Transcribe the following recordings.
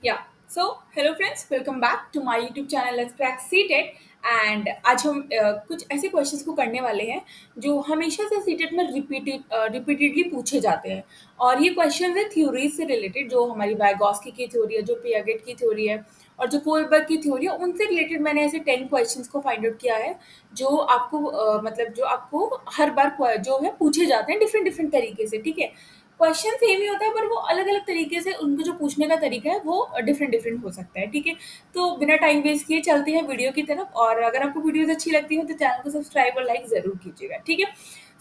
या so hello friends, welcome back to my YouTube channel let's crack CTET. And आज हम कुछ ऐसे क्वेश्चंस को करने वाले हैं जो हमेशा से सीटेट में रिपीटेडली पूछे जाते हैं। और ये क्वेश्चंस है थ्योरीज से रिलेटेड, जो हमारी वाइगॉस्की की थ्योरी है, जो पियागेट की थ्योरी है और जो कोलबर्ग की थ्योरी है, उनसे रिलेटेड मैंने ऐसे 10 क्वेश्चंस को फाइंड आउट किया है जो आपको मतलब जो आपको हर बार जो है पूछे जाते हैं डिफरेंट डिफरेंट तरीके से। ठीक है, क्वेश्चन सेम ही होता है पर वो अलग अलग तरीके से उनको जो पूछने का तरीका है वो डिफरेंट डिफरेंट हो सकता है। ठीक है, तो बिना टाइम वेस्ट किए चलते हैं वीडियो की तरफ। और अगर आपको वीडियोस अच्छी लगती है तो चैनल को सब्सक्राइब और लाइक जरूर कीजिएगा। ठीक है,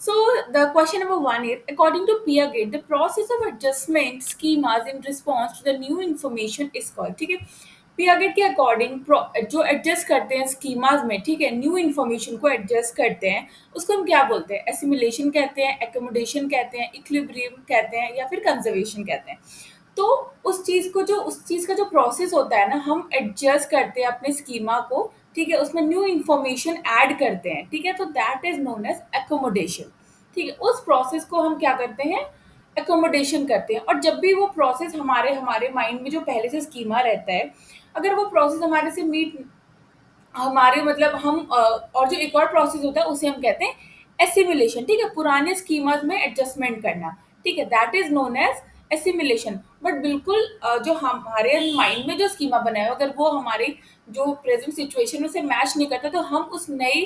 so the question number 1 is according to Piaget the process of adjustment schemas in response to the new information is called. ठीक है, पियागेट के अकॉर्डिंग जो एडजस्ट करते हैं स्कीमास में, ठीक है, न्यू इन्फॉर्मेशन को एडजस्ट करते हैं, उसको हम क्या बोलते हैं? एसिमिलेशन कहते हैं, एकोमोडेशन कहते हैं, इक्विलिब्रियम कहते हैं या फिर कंजर्वेशन कहते हैं। तो उस चीज का जो प्रोसेस होता है ना, हम एडजस्ट करते हैं अपने स्कीमा को। ठीक है, उसमें न्यू इन्फॉर्मेशन ऐड करते हैं। ठीक है, तो that is known as accommodation. ठीक है, उस प्रोसेस को हम क्या करते हैं? एकोमोडेशन करते हैं। और जब भी वो प्रोसेस हमारे हमारे माइंड में जो पहले से स्कीमा रहता है, अगर वो प्रोसेस हमारे से मीट हमारे मतलब हम और जो एक और प्रोसेस होता है उसे हम कहते हैं एसिमिलेशन। ठीक है, पुराने स्कीमास में एडजस्टमेंट करना। ठीक है, that is known as assimilation. But बिल्कुल जो हमारे माइंड में जो स्कीमा बना है, अगर वो हमारी जो प्रेजेंट सिचुएशन से मैच नहीं करता, तो हम उस नई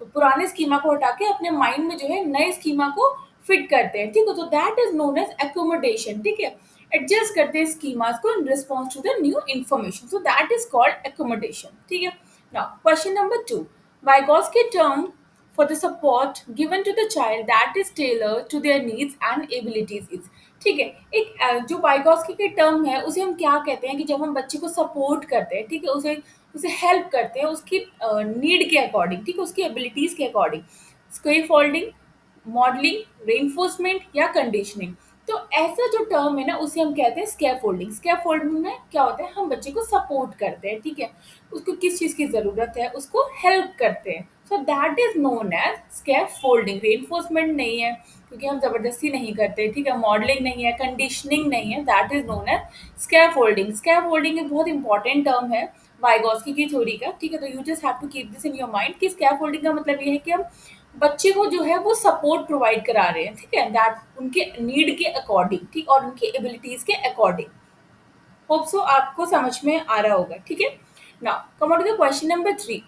पुराने स्कीमा को हटा के अपने माइंड में जो है नए स्कीमा को फिट करते हैं। ठीक है, तो that is known as accommodation. ठीक है, एडजस्ट करते हैं स्कीमास को in response to the new information, so that is called accommodation. ठीक है, now question number 2, Vygotsky term for the support given to the child that is tailored to their needs and abilities is। ठीक है, एक जो Vygotsky के term है उसे हम क्या कहते हैं कि जब हम बच्चे को सपोर्ट करते हैं, ठीक है, उसे उसे हेल्प करते हैं उसकी नीड के अकॉर्डिंग, ठीक है, उसकी एबिलिटीज के according. Square folding, modelling, reinforcement या कंडीशनिंग। तो ऐसा जो टर्म है ना उसे हम कहते हैं स्कैफोल्डिंग। स्कैफोल्डिंग में क्या होता है? हम बच्चे को सपोर्ट करते हैं। ठीक है, उसको किस चीज की जरूरत है उसको हेल्प करते हैं, so that is known as scaffolding. Reinforcement नहीं है क्योंकि हम जबरदस्ती नहीं करते। ठीक है, मॉडलिंग नहीं है, कंडीशनिंग नहीं है, that is known as scaffolding. Scaffolding एक बहुत इंपॉर्टेंट टर्म है वाइगॉस्की की थ्योरी का। ठीक है, तो you just have to keep this in your mind कि स्कैफोल्डिंग का मतलब ये है कि हम बच्चे को जो है वो सपोर्ट प्रोवाइड करा रहे हैं। ठीक है, दैट उनके नीड के अकॉर्डिंग, ठीक, और उनकी एबिलिटीज के अकॉर्डिंग। होप सो आपको समझ में आ रहा होगा। ठीक है, now come on to the question number 3।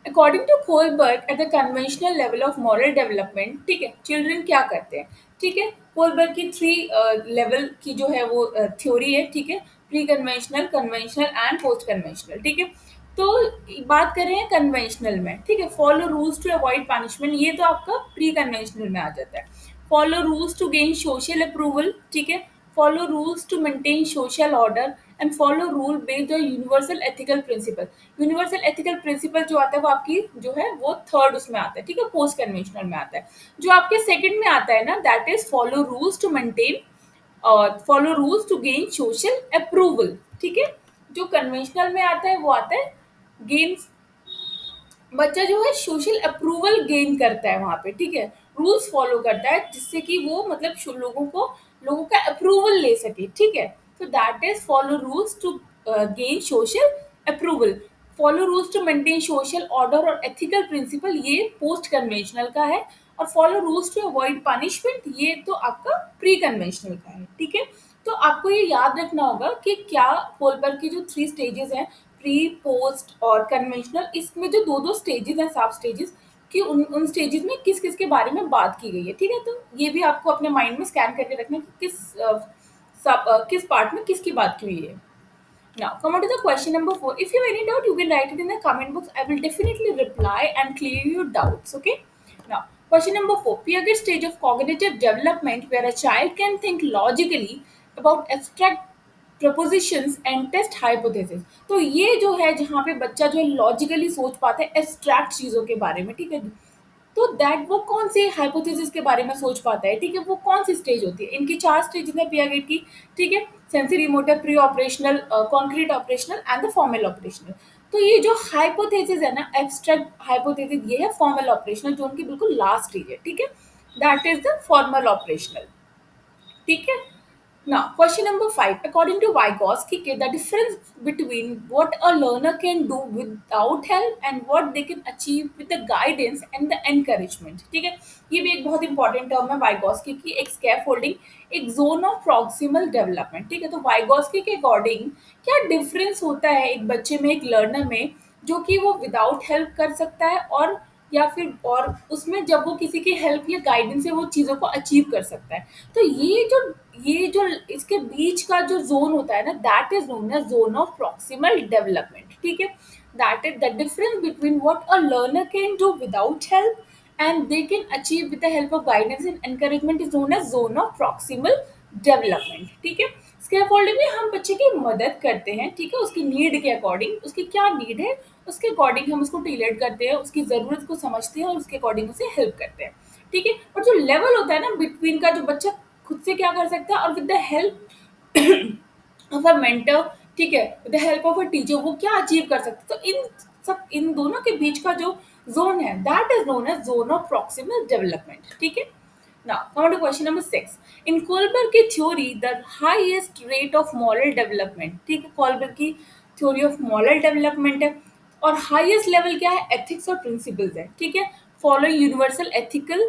According to Kohlberg at the conventional level of moral development, ठीक है, चिल्ड्रन क्या करते हैं? ठीक है, कोलबर्ग की 3 लेवल की जो है वो थ्योरी है। ठीक है, pre conventional, conventional and post conventional. ठीक है, तो बात कर रहे हैं कन्वेंशनल में। ठीक है, follow rules to avoid punishment, ये तो आपका प्री कन्वेंशनल में आ जाता है। Follow rules to gain social approval. ठीक है, follow rules to maintain social order and follow rule based on universal ethical principle. Universal ethical principle जो आता है वो आपकी जो है वो थर्ड उसमें आता है। ठीक है, पोस्ट कन्वेंशनल में आता है। जो आपके सेकंड में आता है ना, that is follow rules to maintain और follow rules to gain social approval. ठीक है, जो कन्वेंशनल में आता है वो आता है गेन, बच्चा जो है सोशल अप्रूवल गेन करता है वहां पे। ठीक है, रूल्स फॉलो करता है जिससे कि वो मतलब लोगों का अप्रूवल ले सके। ठीक है, तो that is follow rules to gain social approval. Follow rules to maintain social order और एथिकल प्रिंसिपल, ये पोस्ट कन्वेंशनल का है। और follow rules to avoid punishment, ये तो आपका प्री कन्वेंशनल का है। ठीक है, तो आपको ये याद रखना होगा कि क्या कोलबर्ग की जो 3 स्टेजेस हैं, प्री, पोस्ट और कन्वेंशनल, इसमें जो दो दो स्टेजेस हैं, सब स्टेजेस, कि उन उन स्टेजेस में किस किस के बारे में बात की गई है। ठीक है, तो ये भी आपको अपने माइंड में स्कैन करके रखना है कि किस पार्ट में किसकी बात की हुई है। Now, come on to the question number 4. If you have any doubt, you can write it in the comment box. I will definitely reply and clear your doubts. Okay. Now, question number 4. Piaget stage of cognitive development where a child can think logically about abstract propositions and test hypothesis. तो ये जो है जहाँ पे बच्चा जो है logically सोच पाता है एब्स्ट्रैक्ट चीजों के बारे में। ठीक है, तो दैट वो कौन से हाइपोथेसिस के बारे में सोच पाता है? ठीक है, वो कौन सी स्टेज होती है? इनकी 4 स्टेजेस है पियागेट की। ठीक है, sensory motor, pre operational, concrete operational and the formal operational. तो ये जो हाइपोथेसिस है ना, एब्स्ट्रैक्ट हाइपोथेसिस, ये है फॉर्मल ऑपरेशनल जो उनकी बिल्कुल लास्ट स्टेज है। ठीक है, that is the formal operational. ठीक है, Now, question number five. According to Vygotsky, the difference between what a learner can do without help and what they can achieve with the guidance and the encouragement. ठीक है, ये भी एक बहुत important term है Vygotsky की, एक scaffolding, एक जोन ऑफ प्रॉक्सिमल डेवलपमेंट. ठीक है, तो वाइगॉस्की के अकॉर्डिंग क्या डिफरेंस होता है एक बच्चे में, एक लर्नर में, जो कि वो विदाउट हेल्प कर सकता है, और या फिर और उसमें जब वो किसी की हेल्प या गाइडेंस से वो चीज़ों को अचीव कर सकता है. तो ये जो इसके बीच का जो ज़ोन होता है ना, that is known as zone of proximal development. ठीक है? That is the difference between what a learner can do without help and they can achieve with the help of guidance and encouragement is known as zone of proximal development. ठीक है? Scaffolding में हम बच्चे की मदद करते हैं. ठीक है? उसकी नीड के अकॉर्डिंग, उसकी क्या नीड है, उसके अकॉर्डिंग हम उसको टेलर करते हैं, उसकी ज़रूरत को समझते हैं और उसके अकॉर्डिंग उसे हेल्प करते हैं. ठीक है? और जो लेवल होता है ना बिटवीन का, जो बच्चा खुद से क्या कर सकता है और with the help of a mentor, ठीक है, with the help of a teacher वो क्या अचीव कर सकते हैं. तो इन दोनों के बीच का जो जोन है, that is known as zone of proximal development. ठीक है. Now, come to question number 6. In Kohlberg की theory, the highest rate of moral development, ठीक है, Kohlberg की theory of moral development है, और highest level क्या है, ethics और principles है. ठीक है, following universal ethical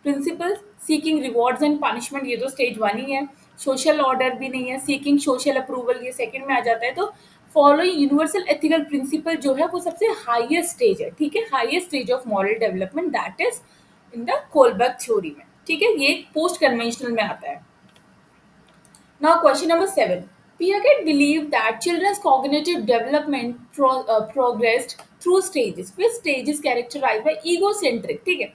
principles, seeking rewards and punishment, ये तो stage 1 ही है. social order भी नहीं है, seeking social approval ये second में आ जाता है. तो following universal ethical principle जो है वो सबसे highest stage है. ठीक है, highest stage of moral development, that is in the Kohlberg theory में. ठीक है, ये पोस्ट कन्वेंशनल में आता है. Now question number 7. Piaget believed that children's cognitive development progressed through stages, with stages characterized by egocentric. ठीक है,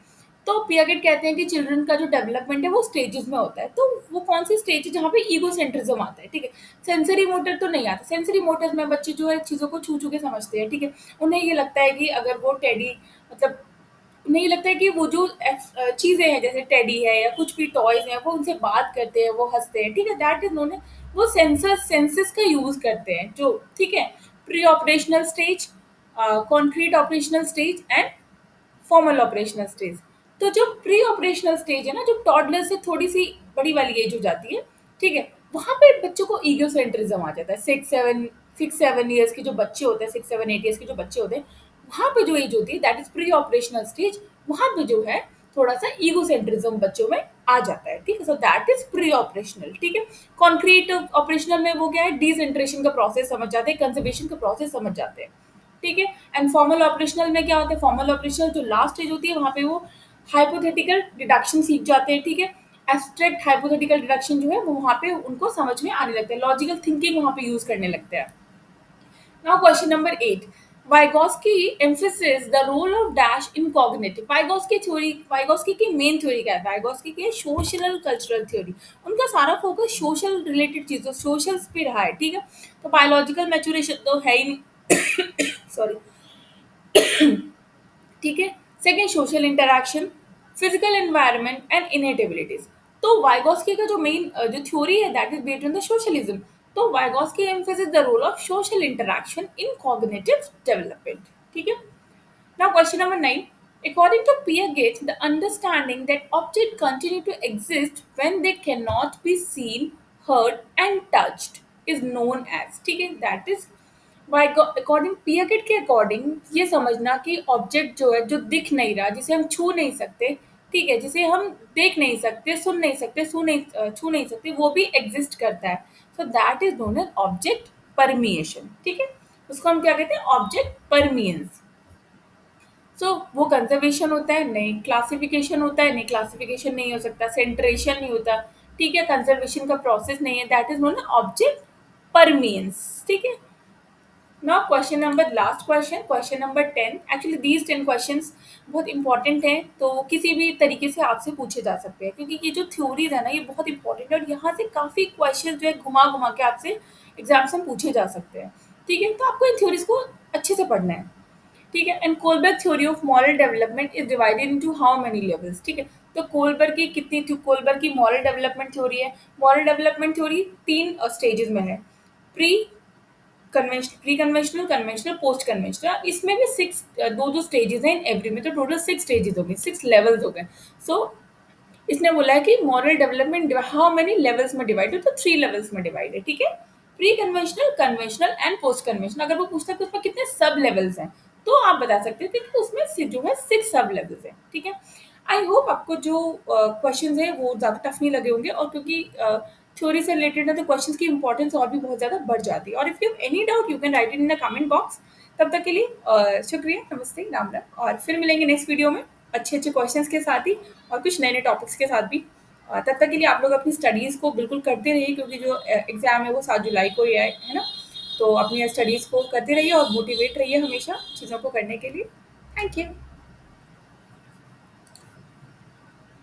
तो पियागेट कहते हैं कि चिल्ड्रन का जो डेवलपमेंट है वो स्टेजेस में होता है. तो वो कौन सी स्टेज है जहाँ पे ईगोसेंट्रिज्म आता है. ठीक है, सेंसरी मोटर तो नहीं आता. सेंसरी मोटर्स में बच्चे जो है चीज़ों को छू छू के समझते हैं. ठीक है, उन्हें ये लगता है कि अगर वो टेडी, मतलब नहीं लगता है कि वो जो चीज़ें हैं जैसे टेडी है या कुछ भी टॉयज हैं वो उनसे बात करते हैं, वो हंसते हैं. ठीक है, दैट इज नोन है, वो सेंसेस का यूज करते हैं जो. ठीक है, pre operational stage, concrete operational stage and formal operational stage. तो जो प्री ऑपरेशनल स्टेज है ना, जो टॉडलर से थोड़ी सी बड़ी वाली एज हो जाती है, ठीक है, वहाँ पे बच्चों को ईगोसेंट्रिज्म आ जाता है. 6-7 ईयर्स के जो बच्चे होते हैं, 6-7-8 ईयर्स के जो बच्चे होते हैं, वहाँ पे जो एज होती है that is pre operational stage. वहाँ पे जो है थोड़ा सा ईगोसेंट्रिज्म बच्चों में आ जाता है. ठीक है, so that is pre operational. ठीक है, कॉन्क्रीट ऑपरेशनल में वो क्या है, डिसेंट्रेशन का प्रोसेस समझ जाते हैं, कंजर्वेशन का प्रोसेस समझ जाते हैं. ठीक है, एंड फॉर्मल ऑपरेशनल में क्या होता है, फॉर्मल ऑपरेशनल जो लास्ट स्टेज होती है वहाँ पे वो हाइपोथेटिकल डिडक्शन सीख जाते हैं. ठीक है, एब्स्ट्रैक्ट हाइपोथेटिकल डिडक्शन जो है वो वहाँ पे उनको समझ में आने लगता है, लॉजिकल थिंकिंग वहाँ पे यूज करने लगते हैं. Now question number 8. Vygotsky emphasizes the role of dash in cognitive. Vygotsky की मेन थ्योरी क्या है, Vygotsky की सोशल कल्चरल थ्योरी. उनका सारा फोकस सोशल रिलेटेड चीजों, सोशल पे रहा है. ठीक है, तो बायोलॉजिकल मैच्योरेशन तो है ही नहीं. सॉरी. ठीक है, second social interaction, physical environment and innate abilities. तो वाइगॉस्की का जो मेन जो थ्योरी है that is based on the socialism. तो Vygotsky emphasis the role of social interaction in cognitive development. ठीक है. Now, question number 9. According to Piaget, the understanding that objects continue to exist when they cannot be seen, heard, and touched is known as. ठीक है, that is according Piaget के according ये समझना कि object जो है, जो दिख नहीं रहा, जिसे हम छू नहीं सकते, ठीक है, जिसे हम देख नहीं सकते, सुन नहीं सकते, छू नहीं सकते, वो भी एग्जिस्ट करता है. So that is known as object permanence. ठीक है, उसको हम क्या कहते हैं, ऑब्जेक्ट परमियंस. सो वो कंजर्वेशन होता है, नहीं क्लासिफिकेशन होता है, नहीं क्लासिफिकेशन नहीं हो सकता, सेंट्रेशन नहीं होता. ठीक है, कंजर्वेशन का प्रोसेस नहीं है, दैट इज नोन ऑब्जेक्ट परमियंस. ठीक है. Now question number, last question, question number 10. Actually these 10 questions बहुत इंपॉर्टेंट हैं, तो किसी भी तरीके से आपसे पूछे जा सकते हैं, क्योंकि ये जो थ्योरीज है ना ये बहुत इंपॉर्टेंट है, और यहाँ से काफ़ी क्वेश्चन जो है घुमा घुमा के आपसे एग्जाम्स में पूछे जा सकते हैं. ठीक है, तो आपको इन थ्योरीज को अच्छे से पढ़ना है. ठीक है, and Kohlberg theory of moral development is divided into how many levels. ठीक है, तो कोलबर्ग की कितनी थी, कोलबर्ग की मॉरल डेवलपमेंट थ्योरी है. मॉरल डेवलपमेंट थ्योरी 3 स्टेजेस में है, pre pre conventional, conventional, post conventional. इसमें भी 6 दो स्टेजेस हैं इन एवरी में, तो टोटल 6 स्टेजेस हो गए, 6 लेवल्स हो गए. सो इसने बोला है कि moral development how many levels में डिवाइड है, तो 3 लेवल्स में डिवाइड है, ठीक है? Pre conventional, conventional and post conventional. अगर वो पूछता है कि उसमें कितने सब लेवल्स हैं, तो आप बता सकते हैं कि उसमें जो है 6 सब लेवल्स हैं, ठीक है? आई होप आपको जो क्वेश्चंस हैं वो ज़्यादा टफ नहीं लगे होंगे, और क्योंकि थ्योरी से रिलेटेड है तो क्वेश्चंस की इंपॉर्टेंस और भी बहुत ज़्यादा बढ़ जाती है। और if you have any doubt you can write it in the comment box. तब तक के लिए शुक्रिया, नमस्ते, राम राम, और फिर मिलेंगे नेक्स्ट वीडियो में अच्छे अच्छे क्वेश्चंस के साथ ही, और कुछ नए नए टॉपिक्स के साथ भी। तब तक के लिए आप लोग अपनी स्टडीज़ को बिल्कुल करते रहिए, क्योंकि जो एग्ज़ाम है वो 7 जुलाई को ही है ना? तो अपनी स्टडीज़ को करते रहिए और मोटिवेट रहिए हमेशा चीज़ों को करने के लिए। Thank you.